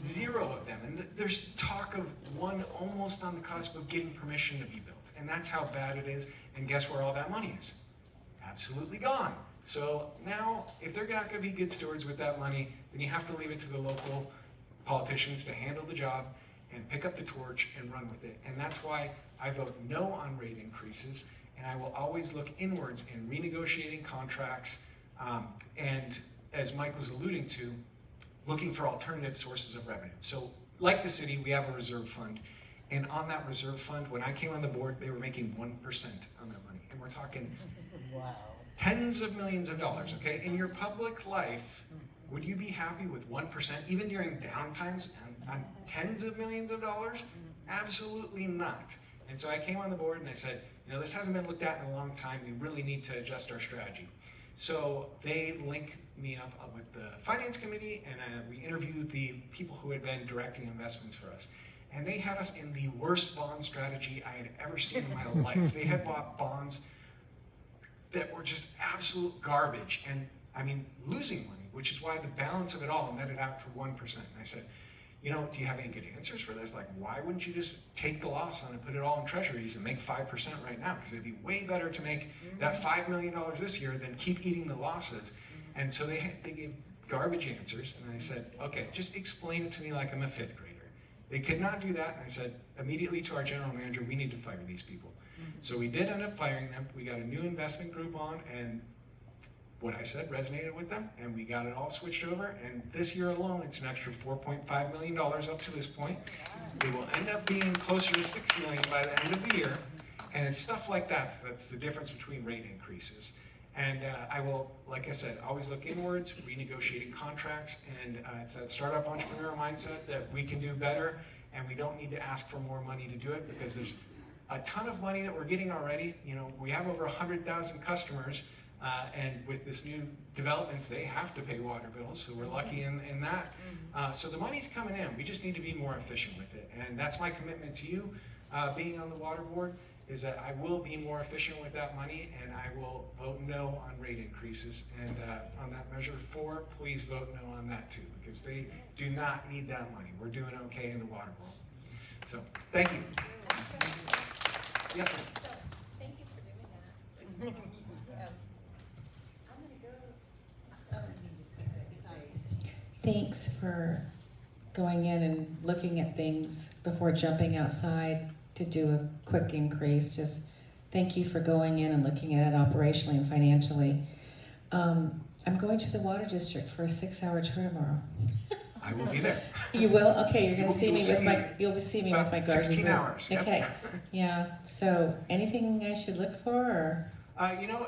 Zero of them. And there's talk of one almost on the cusp of getting permission to be built. And that's how bad it is. And guess where all that money is? Absolutely gone. So now, if they're not going to be good stewards with that money, then you have to leave it to the local politicians to handle the job and pick up the torch and run with it. And that's why I vote no on rate increases, and I will always look inwards in renegotiating contracts, and as Mike was alluding to, looking for alternative sources of revenue. So like the city, we have a reserve fund, and on that reserve fund, when I came on the board, they were making 1% on that money. And we're talking tens of millions of dollars, okay? In your public life, would you be happy with 1%, even during downtimes, on tens of millions of dollars? Absolutely not. And so I came on the board and I said, this hasn't been looked at in a long time. We really need to adjust our strategy. So they link me up with the finance committee, and we interviewed the people who had been directing investments for us. And they had us in the worst bond strategy I had ever seen in my life. They had bought bonds that were just absolute garbage, and I mean, losing money, which is why the balance of it all netted out to 1%. And I said, do you have any good answers for this? Like, why wouldn't you just take the loss on and put it all in treasuries and make 5% right now? Because it'd be way better to make that $5 million this year than keep eating the losses. And so they gave garbage answers, and I said, okay, just explain it to me like I'm a 5th grader. They could not do that, and I said immediately to our general manager, we need to fire these people. So we did end up firing them. We got a new investment group on, and what I said resonated with them, and we got it all switched over, and this year alone, it's an extra $4.5 million up to this point. It will end up being closer to $6 million by the end of the year, and it's stuff like that. That's the difference between rate increases. And I will, like I said, always look inwards, renegotiating contracts, and it's that startup entrepreneur mindset that we can do better, and we don't need to ask for more money to do it, because there's a ton of money that we're getting already. We have over 100,000 customers, and with this new developments, they have to pay water bills, so we're lucky in that. So the money's coming in. We just need to be more efficient with it, and that's my commitment to you, being on the water board, is that I will be more efficient with that money, and I will vote no on rate increases. And on that measure 4, please vote no on that too, because they do not need that money. We're doing okay in the water world. So, thank you. Yes, ma'am. So, thank you for doing that. I'm gonna go. Thanks for going in and looking at things before jumping outside to do a quick increase. Just thank you for going in and looking at it operationally and financially. I'm going to the Water District for a 6-hour tour tomorrow. I will be there. You will? Okay, you're going to see me with my. you'll see me with my garden 16 group. hours. Yep. Okay, yeah. So anything I should look for? Or?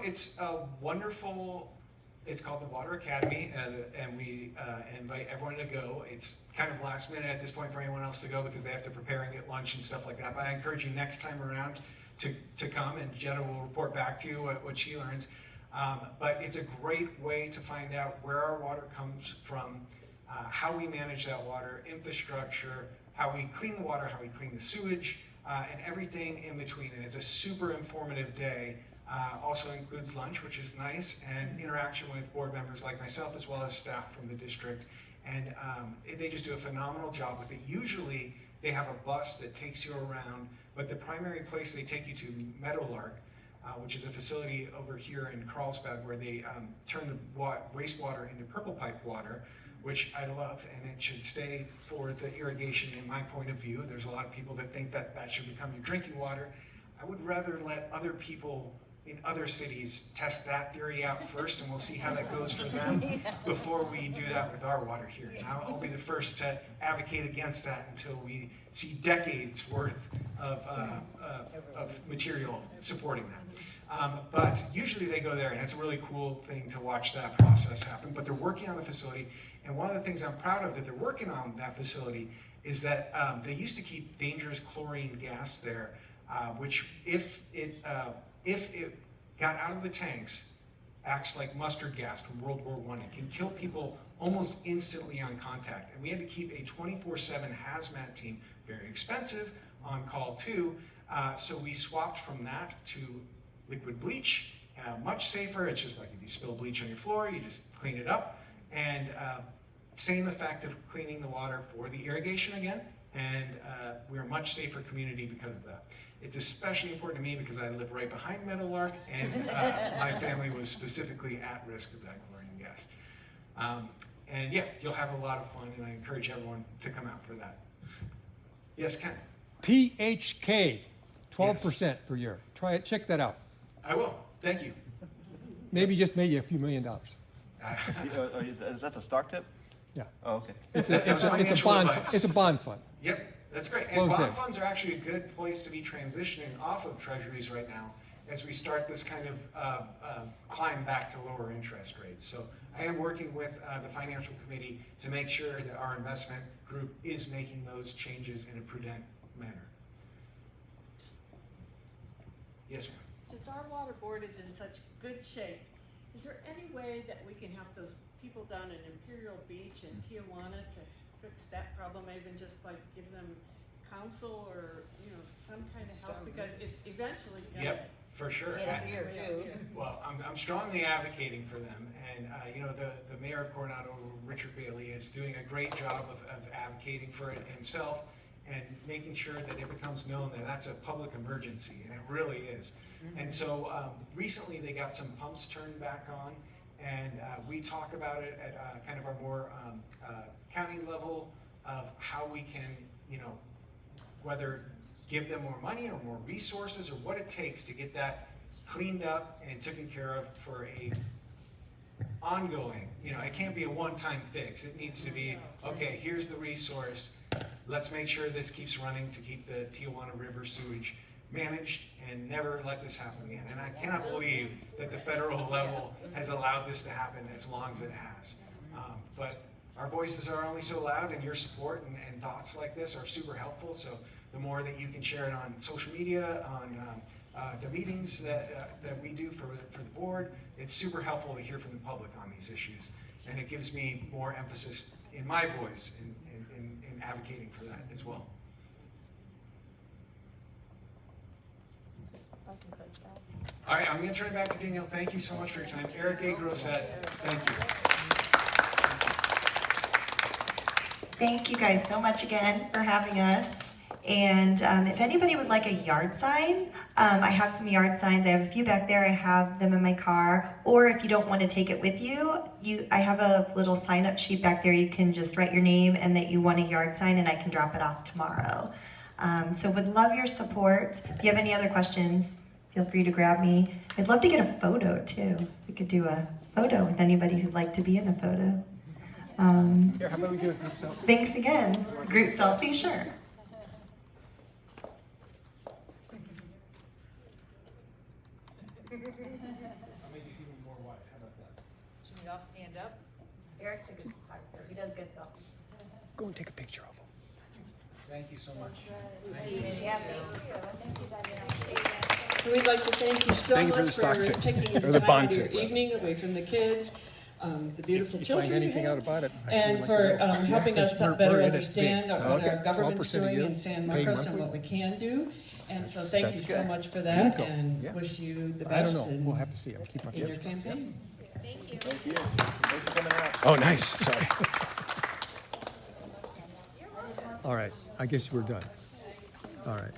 It's a wonderful. It's called the Water Academy, and we invite everyone to go. It's kind of last minute at this point for anyone else to go because they have to prepare and get lunch and stuff like that. But I encourage you next time around to come, and Jenna will report back to you what she learns. But it's a great way to find out where our water comes from, how we manage that water, infrastructure, how we clean the water, how we clean the sewage, and everything in between. And it's a super informative day. Also includes lunch, which is nice, and interaction with board members like myself as well as staff from the district. And they just do a phenomenal job with it. Usually they have a bus that takes you around, but the primary place they take you to, Meadowlark, which is a facility over here in Carlsbad where they turn the wastewater into purple pipe water, which I love, and it should stay for the irrigation in my point of view. There's a lot of people that think that that should become your drinking water. I would rather let other people in other cities test that theory out first, and we'll see how that goes for them before we do that with our water here. And I'll be the first to advocate against that until we see decades worth of material supporting that. But usually they go there, and it's a really cool thing to watch that process happen. But they're working on the facility, and one of the things I'm proud of that they're working on that facility is that they used to keep dangerous chlorine gas there, which if it got out of the tanks, acts like mustard gas from World War I. It can kill people almost instantly on contact. And we had to keep a 24/7 hazmat team, very expensive, on call too. So we swapped from that to liquid bleach, much safer. It's just like if you spill bleach on your floor, you just clean it up. And same effect of cleaning the water for the irrigation again. And we're a much safer community because of that. It's especially important to me because I live right behind Meadowlark, and my family was specifically at risk of that chlorine gas. And yeah, you'll have a lot of fun, and I encourage everyone to come out for that. Yes, Ken? PHK, 12% per year. Try it, check that out. I will, thank you. Maybe just made you a few $1 million. That's a stock tip? Yeah. Oh, okay. It's a bond fund. Yep, that's great. And Closed bond in. funds are actually a good place to be transitioning off of treasuries right now as we start this kind of climb back to lower interest rates. So I am working with the financial committee to make sure that our investment group is making those changes in a prudent manner. Yes, ma'am. Since our water board is in such good shape, is there any way that we can help those people down in Imperial Beach and Tijuana to fix that problem, even just like give them counsel or, you know, some kind of help? Because it's eventually gonna Yep, for sure. Get up here too. Well, I'm strongly advocating for them, and you know, the mayor of Coronado, Richard Bailey, is doing a great job of advocating for it himself and making sure that it becomes known that that's a public emergency, and it really is. And so recently they got some pumps turned back on, and we talk about it at kind of our more county level of how we can, you know, whether give them more money or more resources or what it takes to get that cleaned up and taken care of for a ongoing, you know, it can't be a one-time fix. It needs to be, okay, here's the resource. Let's make sure this keeps running to keep the Tijuana River sewage managed and never let this happen again. And I cannot believe that the federal level has allowed this to happen as long as it has. But our voices are only so loud, and your support and thoughts like this are super helpful. So the more that you can share it on social media, on the meetings that we do for the board, it's super helpful to hear from the public on these issues. And it gives me more emphasis in my voice in advocating for that as well. All right, I'm going to turn it back to Danielle. Thank you so much for your time. Erik A. Groset, thank you. Thank you guys so much again for having us. And if anybody would like a yard sign, I have some yard signs. I have a few back there. I have them in my car. Or if you don't want to take it with you, I have a little sign-up sheet back there. You can just write your name and that you want a yard sign, and I can drop it off tomorrow. So would love your support. If you have any other questions, feel free to grab me. I'd love to get a photo too. We could do a photo with anybody who'd like to be in a photo. Here, how about we do a group selfie? Thanks again. Group selfie, sure. I'll make it even more wide. How about that? Should we all stand up? Eric's a good photographer. He does good selfies. Go and take a picture of them. Thank you so much. Yeah, thank you. Thank you, Danielle. And we'd like to thank you so Thank you for much the stock for tip. taking Or the the time bond out of your tip, rather. evening away from the kids, the beautiful If you children find you anything have, out about it, I and sure for would like to know. helping Yeah, us 'cause to we're better in it. understand what Okay, our government's 12% a doing year, in San paid Marcos and monthly. what we can do. And so thank you That's so good. much for There that, you go. and Yeah. wish you the I best don't know. in We'll have to see. I'll keep my your kids. campaign. Thank you. Oh, nice. Sorry. All right. I guess we're done. All right.